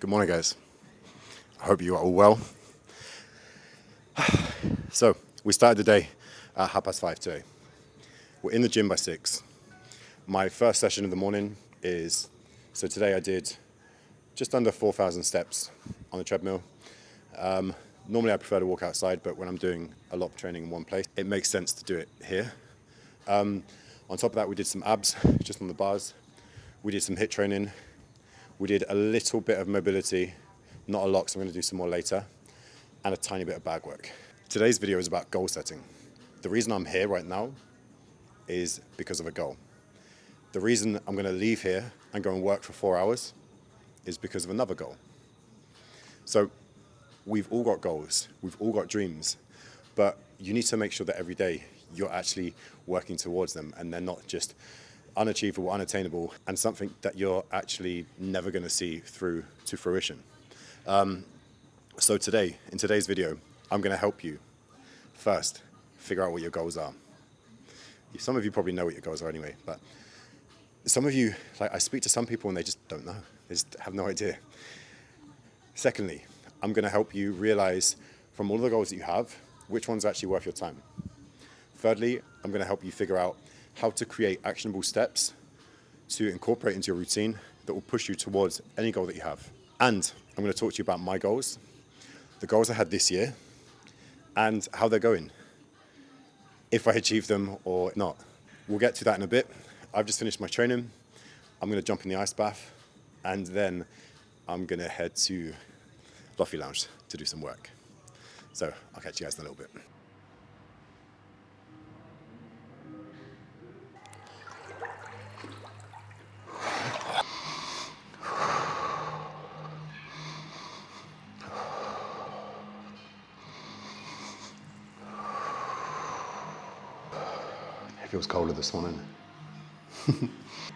Good morning, guys. I hope you are all well. So, we started the day at 5:30 today. We're in the gym by 6. My first session of the morning is, so today I did just under 4,000 steps on the treadmill. Normally I prefer to walk outside, but when I'm doing a lot of training in one place, it makes sense to do it here. On top of that, we did some abs, just on the bars. We did some HIIT training. We did a little bit of mobility, not a lot, so I'm going to do some more later, and a tiny bit of bag work. Today's video is about goal setting. The reason I'm here right now is because of a goal. The reason I'm going to leave here and go and work for 4 hours is because of another goal. So we've all got goals, we've all got dreams, but you need to make sure that every day you're actually working towards them and they're not just unachievable, unattainable, and something that you're actually never going to see through to fruition. So today, in today's video, I'm going to help you first figure out what your goals are. Some of you probably know what your goals are anyway, but some of you, like I speak to some people and they just don't know. They just have no idea. Secondly, I'm going to help you realize from all the goals that you have, which one's actually worth your time. Thirdly, I'm going to help you figure out how to create actionable steps to incorporate into your routine that will push you towards any goal that you have. And I'm going to talk to you about my goals, the goals I had this year, and how they're going, if I achieve them or not. We'll get to that in a bit. I've just finished my training. I'm going to jump in the ice bath, and then I'm going to head to Lofi Lounge to do some work. So I'll catch you guys in a little bit. It feels colder this morning.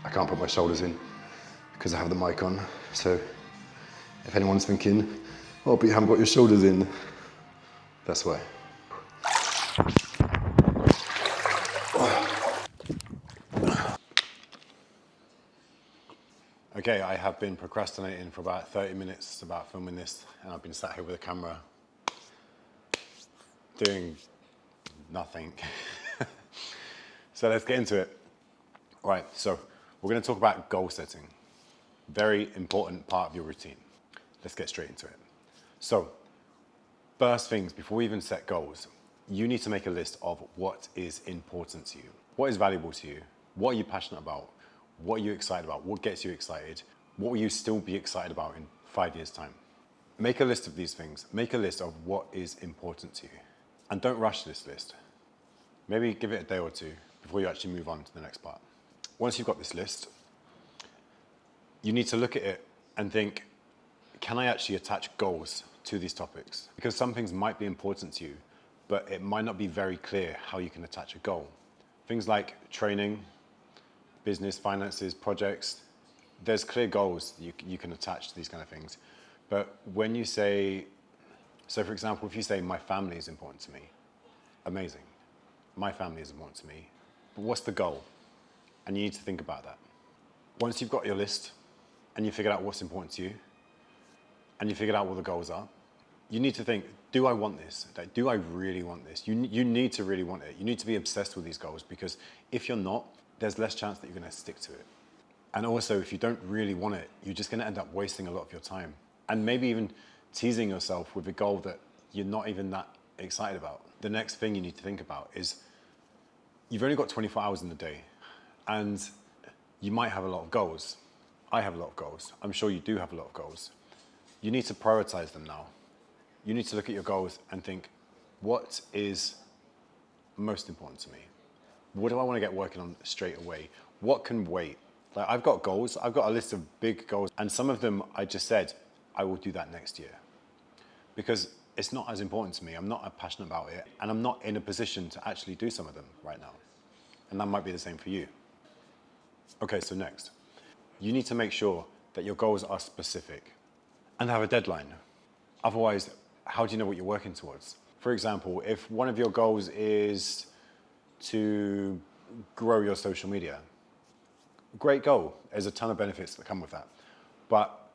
I can't put my shoulders in because I have the mic on. So if anyone's thinking, oh, but you haven't got your shoulders in, that's why. Okay, I have been procrastinating for about 30 minutes about filming this, and I've been sat here with a camera doing nothing. So let's get into it. All right, so we're going to talk about goal setting. Very important part of your routine. Let's get straight into it. So, first things, before we even set goals, you need to make a list of what is important to you. What is valuable to you? What are you passionate about? What are you excited about? What gets you excited? What will you still be excited about in 5 years' time? Make a list of these things. Make a list of what is important to you. And don't rush this list. Maybe give it a day or two before you actually move on to the next part. Once you've got this list, you need to look at it and think, can I actually attach goals to these topics? Because some things might be important to you, but it might not be very clear how you can attach a goal. Things like training, business, finances, projects, there's clear goals you can attach to these kind of things. But when you say, so for example, if you say my family is important to me, amazing. My family is important to me, but what's the goal? And you need to think about that. Once you've got your list and you figured out what's important to you and you figured out what the goals are, you need to think, do I want this? Like, do I really want this? You need to really want it. You need to be obsessed with these goals, because if you're not, there's less chance that you're going to stick to it. And also, if you don't really want it, you're just going to end up wasting a lot of your time and maybe even teasing yourself with a goal that you're not even that excited about. The next thing you need to think about is you've only got 24 hours in the day, and you might have a lot of goals. I have a lot of goals. I'm sure you do have a lot of goals. You need to prioritize them now. You need to look at your goals and think, what is most important to me? What do I want to get working on straight away? What can wait? Like, I've got goals. I've got a list of big goals, and some of them I just said, I will do that next year. Because it's not as important to me. I'm not passionate about it, and I'm not in a position to actually do some of them right now. And that might be the same for you. Okay, so next, you need to make sure that your goals are specific and have a deadline. Otherwise, how do you know what you're working towards? For example, if one of your goals is to grow your social media, great goal. There's a ton of benefits that come with that. But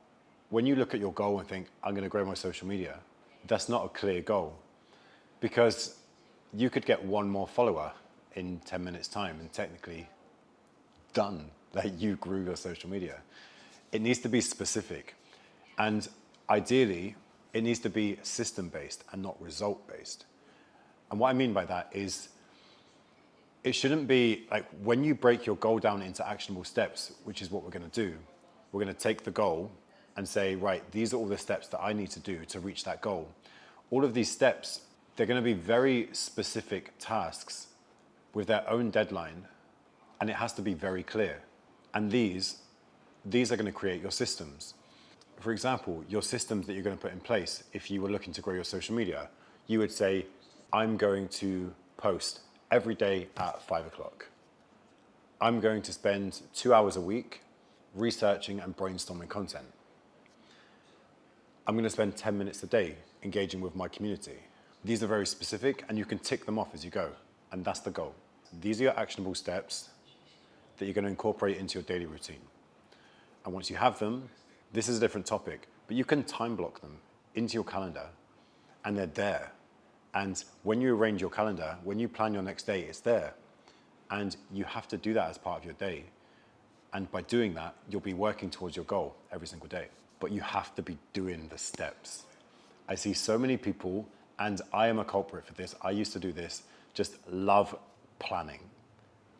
when you look at your goal and think, I'm going to grow my social media, that's not a clear goal, because you could get one more follower in 10 minutes time and technically done, that you grew your social media. It needs to be specific. And ideally, it needs to be system-based and not result-based. And what I mean by that is, it shouldn't be like when you break your goal down into actionable steps, which is what we're going to do. We're going to take the goal and say, right, these are all the steps that I need to do to reach that goal. All of these steps, they're going to be very specific tasks with their own deadline, and it has to be very clear. And these are going to create your systems. For example, your systems that you're going to put in place, if you were looking to grow your social media, you would say, I'm going to post every day at 5 o'clock. I'm going to spend 2 hours a week researching and brainstorming content. I'm going to spend 10 minutes a day engaging with my community. These are very specific, and you can tick them off as you go, and that's the goal. These are your actionable steps that you're going to incorporate into your daily routine. And once you have them, this is a different topic, but you can time block them into your calendar, and they're there. And when you arrange your calendar, when you plan your next day, it's there. And you have to do that as part of your day. And by doing that, you'll be working towards your goal every single day. But you have to be doing the steps. I see so many people, and I am a culprit for this, I used to do this, just love planning,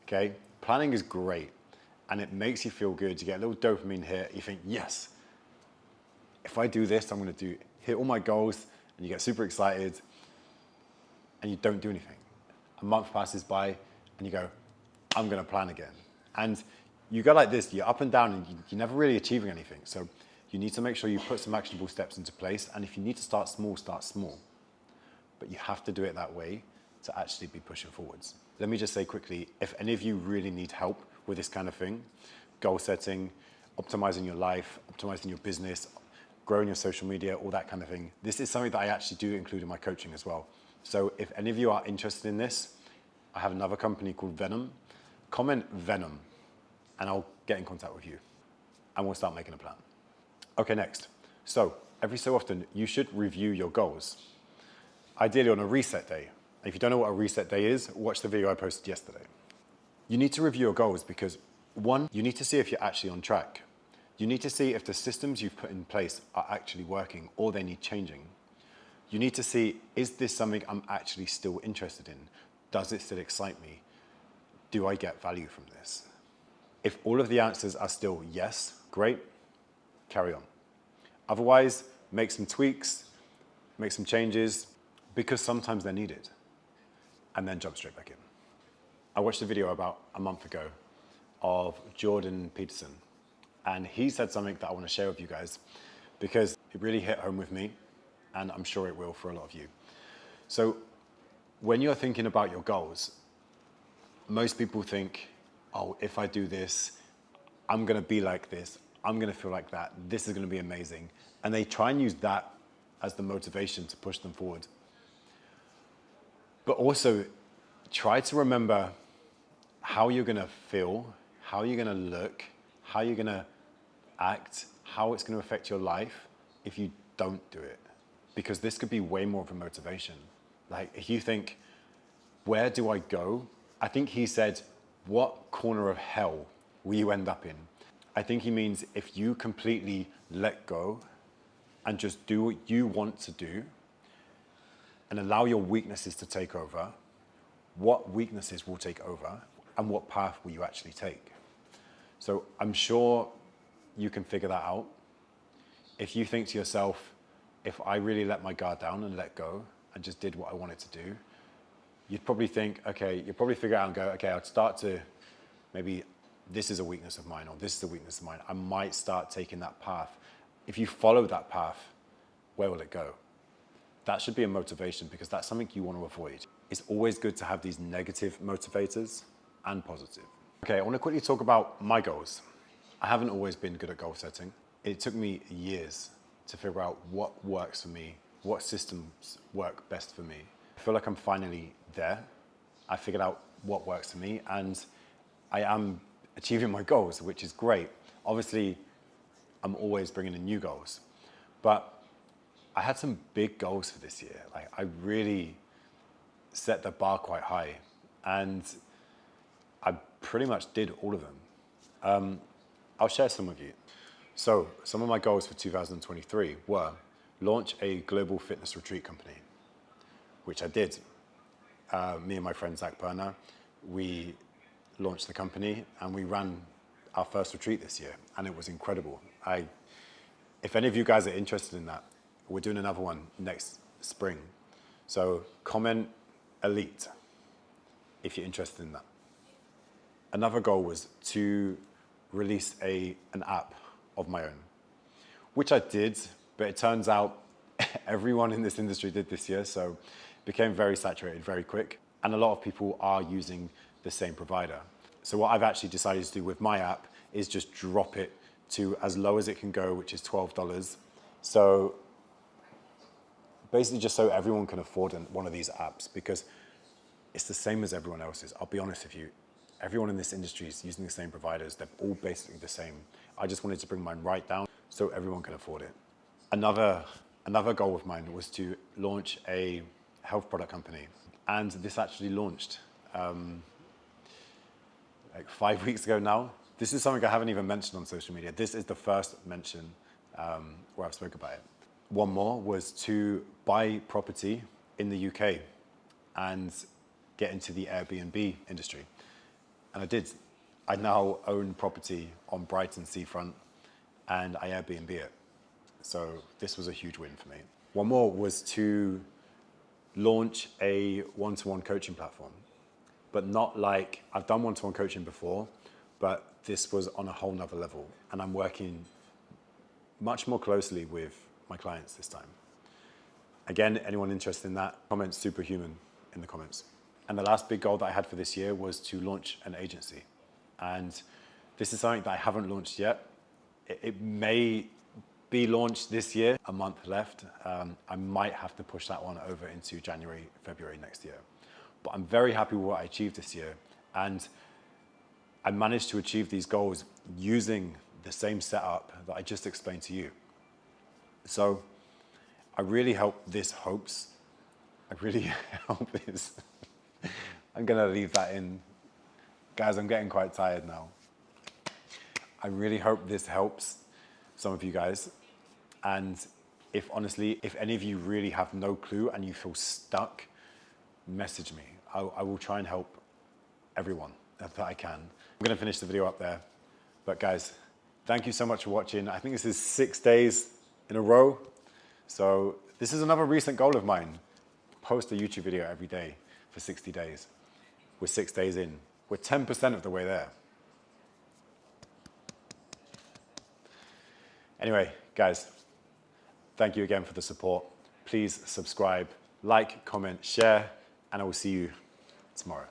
okay? Planning is great, and it makes you feel good. You get a little dopamine hit. You think, yes, if I do this, I'm gonna hit all my goals, and you get super excited, and you don't do anything. A month passes by, and you go, I'm gonna plan again. And you go like this, you're up and down, and you're never really achieving anything. So you need to make sure you put some actionable steps into place, and if you need to start small, start small. But you have to do it that way to actually be pushing forwards. Let me just say quickly, if any of you really need help with this kind of thing, goal setting, optimizing your life, optimizing your business, growing your social media, all that kind of thing, this is something that I actually do include in my coaching as well. So if any of you are interested in this, I have another company called Venom. Comment Venom, and I'll get in contact with you, and we'll start making a plan. Okay, next. So every so often, you should review your goals, ideally on a reset day. If you don't know what a reset day is, watch the video I posted yesterday. You need to review your goals because, one, you need to see if you're actually on track. You need to see if the systems you've put in place are actually working or they need changing. You need to see, is this something I'm actually still interested in? Does it still excite me? Do I get value from this? If all of the answers are still yes, great, carry on. Otherwise, make some tweaks, make some changes, because sometimes they're needed, and then jump straight back in. I watched a video about a month ago of Jordan Peterson, and he said something that I want to share with you guys because it really hit home with me, and I'm sure it will for a lot of you. So when you're thinking about your goals, most people think, oh, if I do this, I'm going to be like this, I'm going to feel like that, this is going to be amazing. And they try and use that as the motivation to push them forward. But also try to remember how you're going to feel, how you're going to look, how you're going to act, how it's going to affect your life if you don't do it. Because this could be way more of a motivation. Like if you think, where do I go? I think he said, what corner of hell will you end up in? I think he means if you completely let go and just do what you want to do and allow your weaknesses to take over, what weaknesses will take over and what path will you actually take? So I'm sure you can figure that out. If you think to yourself, if I really let my guard down and let go and just did what I wanted to do, you'd probably think, okay, you'd probably figure out and go, okay, I'd start to maybe this is a weakness of mine or this is a weakness of mine. I might start taking that path. If you follow that path, where will it go? That should be a motivation because that's something you want to avoid. It's always good to have these negative motivators and positive. Okay, I want to quickly talk about my goals. I haven't always been good at goal setting. It took me years to figure out what works for me, what systems work best for me. I feel like I'm finally there. I figured out what works for me and I am achieving my goals, which is great. Obviously, I'm always bringing in new goals. But I had some big goals for this year. Like, I really set the bar quite high, and I pretty much did all of them. I'll share some with you. So some of my goals for 2023 were launch a global fitness retreat company, which I did. Me and my friend Zach Perner, we launched the company and we ran our first retreat this year, and it was incredible. If any of you guys are interested in that, we're doing another one next spring. So comment elite if you're interested in that. Another goal was to release an app of my own, which I did, but it turns out everyone in this industry did this year, so it became very saturated very quick, and a lot of people are using the same provider. So what I've actually decided to do with my app is just drop it to as low as it can go, which is $12. So basically just so everyone can afford one of these apps, because it's the same as everyone else's. I'll be honest with you, everyone in this industry is using the same providers. They're all basically the same. I just wanted to bring mine right down so everyone can afford it. Another goal of mine was to launch a health product company. And this actually launched like 5 weeks ago now. This is something I haven't even mentioned on social media. This is the first mention where I've spoken about it. One more was to buy property in the UK and get into the Airbnb industry. And I did. I now own property on Brighton seafront, and I Airbnb it. So this was a huge win for me. One more was to launch a one-to-one coaching platform, but not like, I've done one-to-one coaching before, but this was on a whole nother level. And I'm working much more closely with my clients this time. Again, anyone interested in that, comment superhuman in the comments. And the last big goal that I had for this year was to launch an agency. And this is something that I haven't launched yet. It may be launched this year, a month left. I might have to push that one over into January, February next year. But I'm very happy with what I achieved this year. And I managed to achieve these goals using the same setup that I just explained to you. So I really hope this hopes. I really hope this. I'm gonna leave that in. Guys, I'm getting quite tired now. I really hope this helps some of you guys. And if any of you really have no clue and you feel stuck, message me. I will try and help everyone that I can. I'm gonna finish the video up there. But guys, thank you so much for watching. I think this is 6 days in a row. So this is another recent goal of mine. Post a YouTube video every day for 60 days. We're 6 days in. We're 10% of the way there. Anyway, guys, thank you again for the support. Please subscribe, like, comment, share, and I will see you tomorrow.